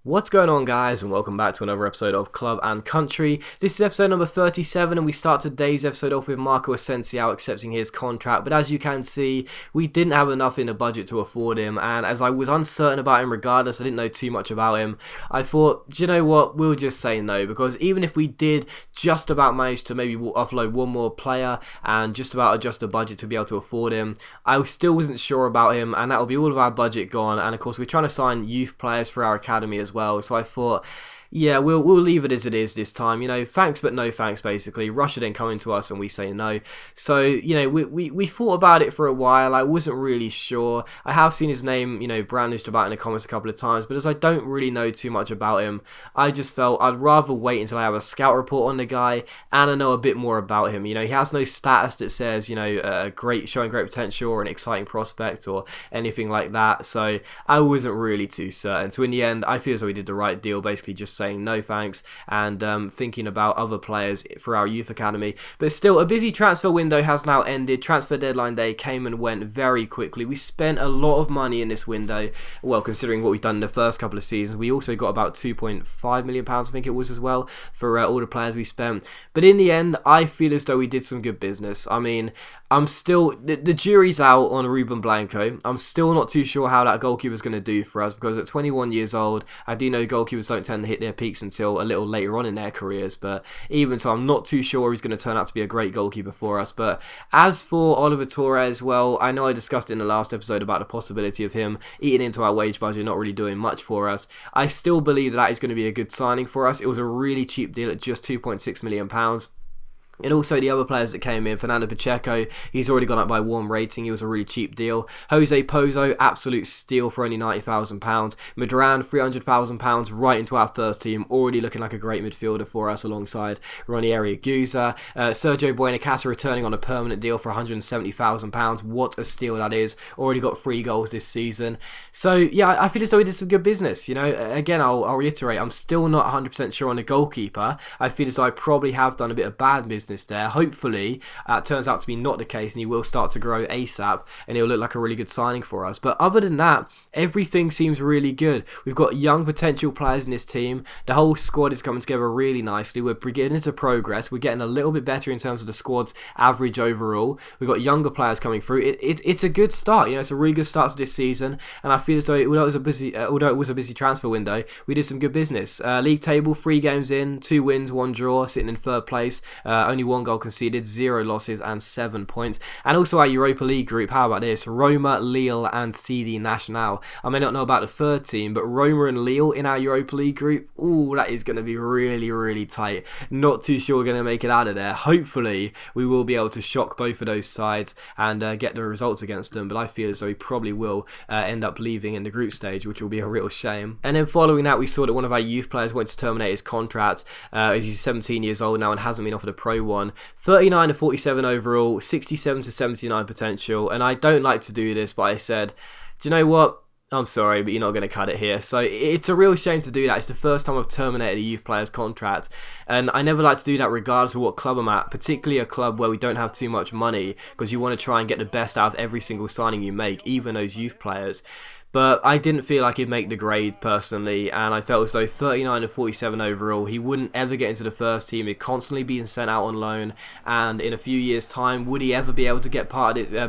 What's going on, guys, and welcome back to another episode of Club and Country. This is episode number 37, and we start today's episode off with Marco Asensio accepting his contract. But as you can see, we didn't have enough in the budget to afford him, and as I was uncertain about him regardless, I didn't know too much about him, I thought, do you know what, we'll just say no, because even if we did just about manage to maybe offload one more player and just about adjust the budget to be able to afford him, I still wasn't sure about him, and that will be all of our budget gone. And of course, we're trying to sign youth players for our academy as well, so I thought, yeah, we'll leave it as it is this time. You know, thanks but no thanks, basically. Russia then coming to us and we say no. So, you know, we thought about it for a while. I wasn't really sure. I have seen his name, you know, brandished about in the comments a couple of times, but as I don't really know too much about him, I just felt I'd rather wait until I have a scout report on the guy and I know a bit more about him. You know, he has no status that says, you know, showing great potential or an exciting prospect or anything like that. So I wasn't really too certain. So in the end, I feel as though we did the right deal, basically just saying no thanks and thinking about other players for our youth academy. But still, a busy transfer window has now ended. Transfer deadline day came and went very quickly. We spent a lot of money in this window, well, considering what we've done in the first couple of seasons. We also got about £2.5 million, I think it was, as well, for all the players we spent. But in the end, I feel as though we did some good business. I mean, I'm still, the jury's out on Ruben Blanco. I'm still not too sure how that goalkeeper's going to do for us, because at 21 years old, I do know goalkeepers don't tend to hit their peaks until a little later on in their careers, but even so, I'm not too sure he's going to turn out to be a great goalkeeper for us. But as for Oliver Torres, well, I know I discussed it in the last episode about the possibility of him eating into our wage budget, not really doing much for us. I still believe that is going to be a good signing for us. It was a really cheap deal at just £2.6 million. And also the other players that came in, Fernando Pacheco, he's already gone up by one rating. He was a really cheap deal. Jose Pozo, absolute steal for only £90,000. Madran, £300,000 right into our first team, already looking like a great midfielder for us alongside Ranieri Aguza. Sergio Buenacasa returning on a permanent deal for £170,000. What a steal that is. Already got 3 goals this season. So yeah, I feel as though we did some good business. You know, again, I'll reiterate, I'm still not 100% sure on the goalkeeper. I feel as though I probably have done a bit of bad business there. Hopefully it turns out to be not the case and he will start to grow ASAP and he'll look like a really good signing for us. But other than that, everything seems really good. We've got young potential players in this team. The whole squad is coming together really nicely. We're beginning to progress. We're getting a little bit better in terms of the squad's average overall. We've got younger players coming through. It's a good start. You know, it's a really good start to this season, and I feel as though although it was a busy transfer window, we did some good business. League table, 3 games in, 2 wins, 1 draw, sitting in 3rd place. Only 1 goal conceded, 0 losses and 7 points. And also our Europa League group, how about this? Roma, Lille and CD Nacional. I may not know about the 3rd team, but Roma and Lille in our Europa League group, ooh, that is going to be really, really tight. Not too sure we're going to make it out of there. Hopefully we will be able to shock both of those sides and get the results against them, but I feel as though we probably will end up leaving in the group stage, which will be a real shame. And then following that, we saw that one of our youth players wanted to terminate his contract. He's 17 years old now and hasn't been offered a pro one. 39 to 47 overall, 67 to 79 potential, and I don't like to do this, but I said, do you know what? I'm sorry, but you're not going to cut it here. So it's a real shame to do that. It's the first time I've terminated a youth player's contract, and I never like to do that regardless of what club I'm at, particularly a club where we don't have too much money, because you want to try and get the best out of every single signing you make, even those youth players. But I didn't feel like he'd make the grade personally, and I felt as though 39 to 47 overall, he wouldn't ever get into the first team. He'd constantly be sent out on loan, and in a few years' time, would he ever be able to get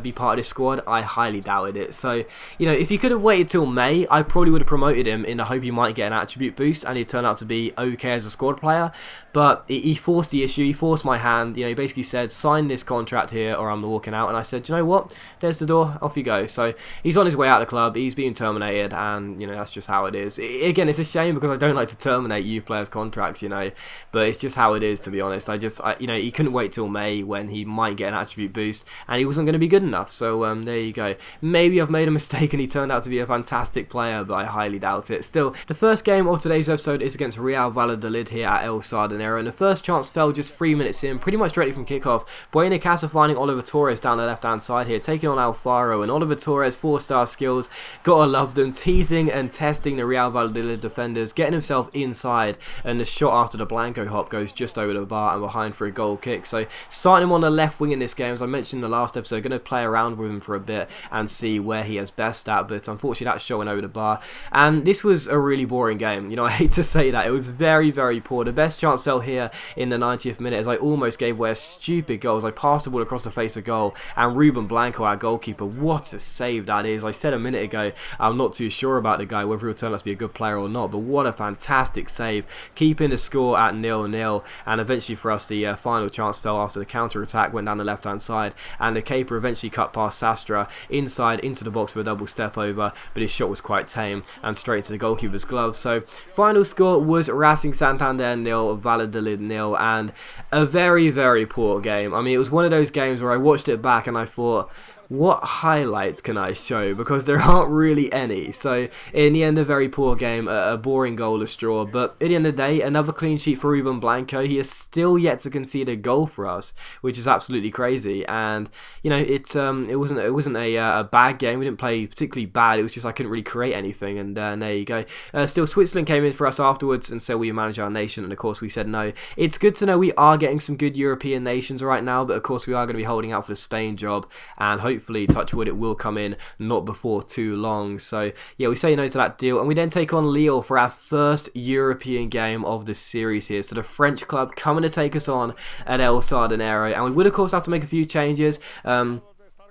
be part of this squad? I highly doubted it. So, you know, if he could have waited till May, I probably would have promoted him in the hope he might get an attribute boost, and he'd turn out to be okay as a squad player. But he forced the issue, he forced my hand. You know, he basically said, sign this contract here or I'm walking out. And I said, you know what? There's the door, off you go. So he's on his way out of the club, he's being terminated, and, you know, that's just how it is. Again, it's a shame because I don't like to terminate youth players' contracts, you know, but it's just how it is, to be honest. You know, he couldn't wait till May when he might get an attribute boost, and he wasn't going to be good enough. So there you go. Maybe I've made a mistake and he turned out to be a fantastic player, but I highly doubt it. Still, the first game of today's episode is against Real Valladolid here at El Sardinero, and the first chance fell just 3 minutes in, pretty much directly from kickoff. Buenacasa finding Oliver Torres down the left-hand side here, taking on Alfaro, and Oliver Torres, 4-star skills, got gotta love them, teasing and testing the Real Valladolid defenders, getting himself inside, and the shot after the Blanco hop goes just over the bar and behind for a goal kick. So starting him on the left wing in this game, as I mentioned in the last episode, going to play around with him for a bit and see where he is best at, but unfortunately that's showing over the bar. And this was a really boring game. You know, I hate to say that, it was very, very poor. The best chance fell here in the 90th minute as I almost gave away a stupid goal as I passed the ball across the face of goal, and Ruben Blanco, our goalkeeper, what a save that is. I said a minute ago I'm not too sure about the guy, whether he'll turn out to be a good player or not, but what a fantastic save, keeping the score at 0-0. And eventually for us the final chance fell after the counter attack went down the left hand side, and the caper eventually cut past Sastra inside into the box with a double step over, but his shot was quite tame and straight into the goalkeeper's glove. So final score was Racing Santander 0, Valladolid 0, and a very, very poor game. I mean, it was one of those games where I watched it back and I thought, what highlights can I show, because there aren't really any. So in the end, a very poor game, a boring goalless draw, but at the end of the day, another clean sheet for Ruben Blanco. He is still yet to concede a goal for us, which is absolutely crazy. And you know, it wasn't a bad game. We didn't play particularly bad, it was just I couldn't really create anything, and there you go. Still, Switzerland came in for us afterwards and said, will you manage our nation? And of course we said no. It's good to know we are getting some good European nations right now, but of course we are going to be holding out for the Spain job, and hopefully, touch wood, it will come in not before too long. So yeah, we say no to that deal, and we then take on Lille for our first European game of the series here. So the French club coming to take us on at El Sardinero, and we would of course have to make a few changes.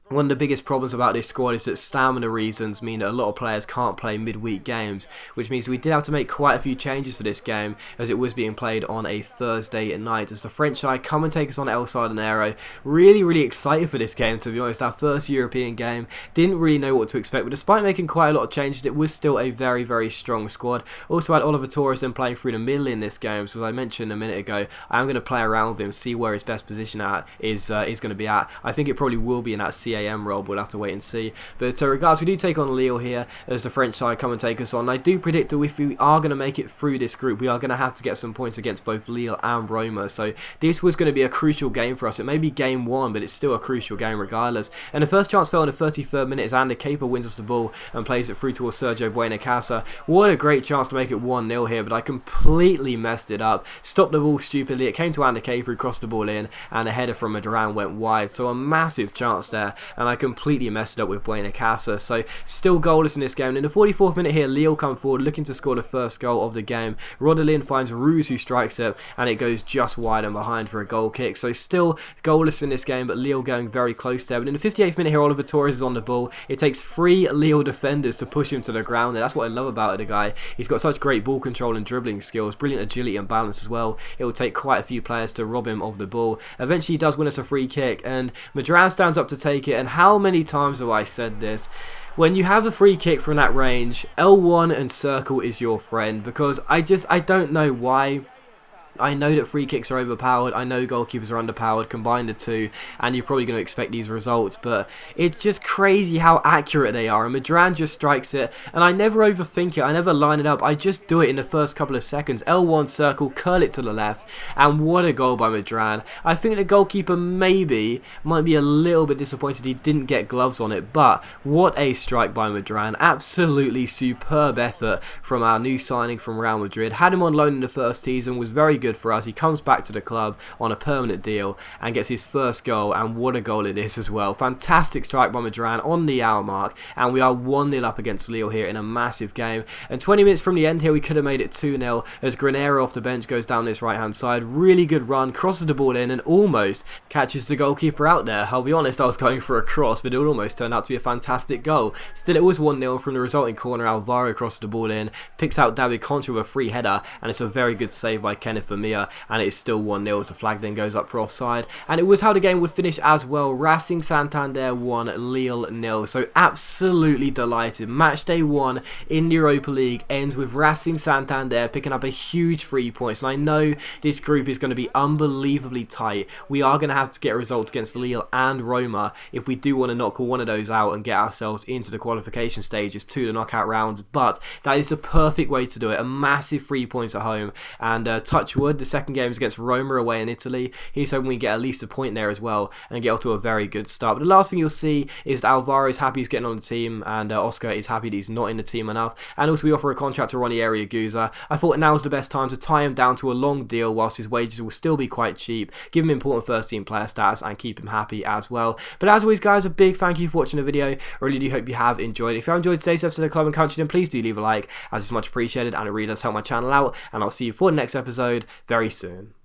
One of the biggest problems about this squad is that stamina reasons mean that a lot of players can't play midweek games, which means we did have to make quite a few changes for this game, as it was being played on a Thursday at night, as the French side come and take us on El Sardinero. Really excited for this game, to be honest. Our first European game, didn't really know what to expect, but despite making quite a lot of changes, it was still a very strong squad. Also had Oliver Torres then playing through the middle in this game, so as I mentioned a minute ago, I am going to play around with him, see where his best position is going to be at. I think it probably will be in that CAM role, but we'll have to wait and see. But regardless, we do take on Lille here as the French side come and take us on. I do predict that if we are going to make it through this group, we are going to have to get some points against both Lille and Roma. So this was going to be a crucial game for us. It may be game one, but it's still a crucial game regardless. And the first chance fell in the 33rd minute as Ander Caper wins us the ball and plays it through towards Sergio Buenacasa. What a great chance to make it 1-0 here, but I completely messed it up. Stopped the ball stupidly. It came to Ander Caper, who crossed the ball in, and a header from Madran went wide. So a massive chance there, and I completely messed it up with Buenacasa. So still goalless in this game. And in the 44th minute here, Lille come forward looking to score the first goal of the game. Rodelin finds Ruse, who strikes it, and it goes just wide and behind for a goal kick. So still goalless in this game, but Lille going very close there. But in the 58th minute here, Oliver Torres is on the ball. It takes 3 Lille defenders to push him to the ground there. That's what I love about the guy. He's got such great ball control and dribbling skills, brilliant agility and balance as well. It will take quite a few players to rob him of the ball. Eventually he does win us a free kick, and Madran stands up to take it. And how many times have I said this? When you have a free kick from that range, L1 and circle is your friend, because I don't know why. I know that free kicks are overpowered, I know goalkeepers are underpowered, combine the two, and you're probably going to expect these results, but it's just crazy how accurate they are, and Madran just strikes it, and I never overthink it, I never line it up, I just do it in the first couple of seconds. L1 circle, curl it to the left, and what a goal by Madran. I think the goalkeeper might be a little bit disappointed he didn't get gloves on it, but what a strike by Madran. Absolutely superb effort from our new signing from Real Madrid. Had him on loan in the first season, was very good for us. He comes back to the club on a permanent deal and gets his first goal, and what a goal it is as well. Fantastic strike by Madran on the hour mark, and we are 1-0 up against Lille here in a massive game. And 20 minutes from the end here, we could have made it 2-0 as Granero off the bench goes down this right hand side. Really good run, crosses the ball in and almost catches the goalkeeper out there. I'll be honest, I was going for a cross, but it almost turned out to be a fantastic goal. Still, it was 1-0 from the resulting corner. Alvaro crosses the ball in, picks out David Concha with a free header, and it's a very good save by Kenneth Vermeer, and it's still 1-0 as the flag then goes up for offside. And it was how the game would finish as well. Racing Santander 1, Lille 0. So absolutely delighted. Match day 1 in the Europa League ends with Racing Santander picking up a huge 3 points, and I know this group is going to be unbelievably tight. We are going to have to get results against Lille and Roma if we do want to knock one of those out and get ourselves into the qualification stages to the knockout rounds, but that is the perfect way to do it. A massive 3 points at home, and touch wood, forward. The second game is against Roma away in Italy. He's hoping we get at least a point there as well and get off to a very good start. But the last thing you'll see is that Alvaro is happy he's getting on the team, and Oscar is happy that he's not in the team enough. And also we offer a contract to Ronnie Ariaguza. I thought now's the best time to tie him down to a long deal whilst his wages will still be quite cheap, give him important first team player status and keep him happy as well. But as always guys, a big thank you for watching the video. I really do hope you have enjoyed. If you have enjoyed today's episode of Club and Country, then please do leave a like, as it's much appreciated and it really does help my channel out, and I'll see you for the next episode very soon.